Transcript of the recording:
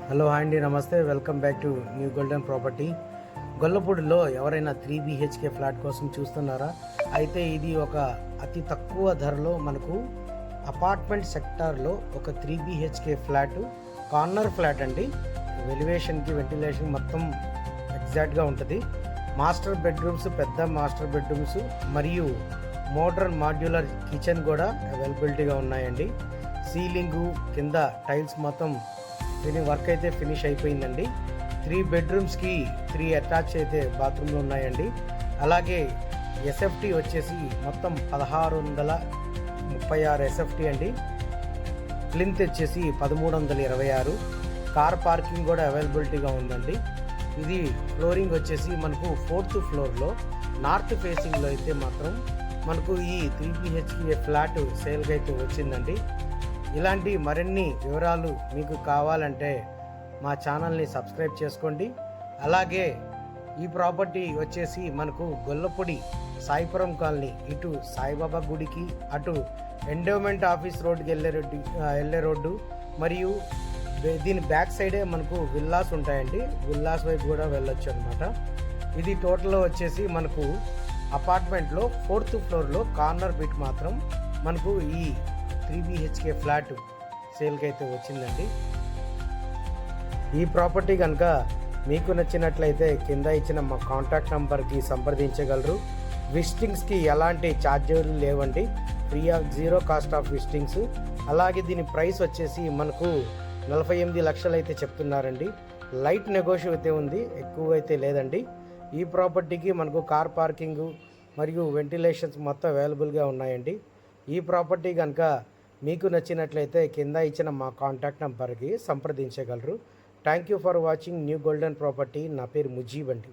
Hello hi అండి, నమస్తే. Welcome back to new golden property. గొల్లపూడిలో ఎవరైనా 3 BHK ఫ్లాట్ కోసం చూస్తున్నారా? అయితే ఇది ఒక అతి తక్కువ ధరలో మనకు అపార్ట్మెంట్ సెక్టార్లో ఒక 3 BHK ఫ్లాట్, కార్నర్ ఫ్లాట్ అండి. ఎలివేషన్కి వెంటిలేషన్ మొత్తం ఎగ్జాక్ట్గా ఉంటుంది. మాస్టర్ బెడ్రూమ్స్, పెద్ద మాస్టర్ బెడ్రూమ్స్ మరియు మోడ్రన్ మాడ్యులర్ కిచెన్ కూడా అవైలబిలిటీగా ఉన్నాయండి. సీలింగు కింద టైల్స్ మొత్తం వర్క్ అయితే ఫినిష్ అయిపోయిందండి. 3 బెడ్రూమ్స్కి 3 అటాచ్ అయితే బాత్రూమ్లు ఉన్నాయండి. అలాగే ఎస్ఎఫ్టీ వచ్చేసి మొత్తం 1636 ఎస్ఎఫ్టీ అండి. ప్లింత్ వచ్చేసి 1326. కార్ పార్కింగ్ కూడా అవైలబిలిటీగా ఉందండి. ఇది ఫ్లోరింగ్ వచ్చేసి మనకు 4th ఫ్లోర్లో నార్త్ ఫేసింగ్లో అయితే మాత్రం మనకు ఈ 3 BHK ఫ్లాట్ సేల్గా అయితే వచ్చిందండి. ఇలాంటి మరిన్ని వివరాలు మీకు కావాలంటే మా ఛానల్ని సబ్స్క్రైబ్ చేసుకోండి. అలాగే ఈ ప్రాపర్టీ వచ్చేసి మనకు గొల్లపూడి సాయిపురం కాలనీ, ఇటు సాయిబాబా గుడికి, అటు ఎండోమెంట్ ఆఫీస్ రోడ్డుకి వెళ్ళే రోడ్డు మరియు దీని బ్యాక్ సైడే మనకు విల్లాస్ ఉంటాయండి. విల్లాస్ వైపు కూడా వెళ్ళొచ్చు అనమాట. ఇది టోటల్ వచ్చేసి మనకు అపార్ట్మెంట్లో 4th ఫ్లోర్లో కార్నర్ బిట్ మాత్రం మనకు ఈ 3 BHK ఫ్లాట్ సేల్కి అయితే వచ్చిందండి. ఈ ప్రాపర్టీ కనుక మీకు నచ్చినట్లయితే కింద ఇచ్చిన మా కాంటాక్ట్ నెంబర్కి సంప్రదించగలరు. విజిటింగ్స్కి ఎలాంటి ఛార్జీలు లేవండి, free of zero cost of visitings. అలాగే దీని ప్రైస్ వచ్చేసి మనకు 48 లక్షలు అయితే చెప్తున్నారండి. లైట్ నెగోషియేట్ అయితే ఉంది, ఎక్కువ అయితే లేదండి. ఈ ప్రాపర్టీకి మనకు కార్ పార్కింగ్ మరియు వెంటిలేషన్స్ మొత్తం అవైలబుల్గా ఉన్నాయండి. ఈ ప్రాపర్టీ కనుక మీకు నచ్చినట్లయితే కింద ఇచ్చిన మా కాంటాక్ట్ నెంబర్కి సంప్రదించగలరు. Thank you for watching new golden property. నా పేరు ముజీబ్ అండి.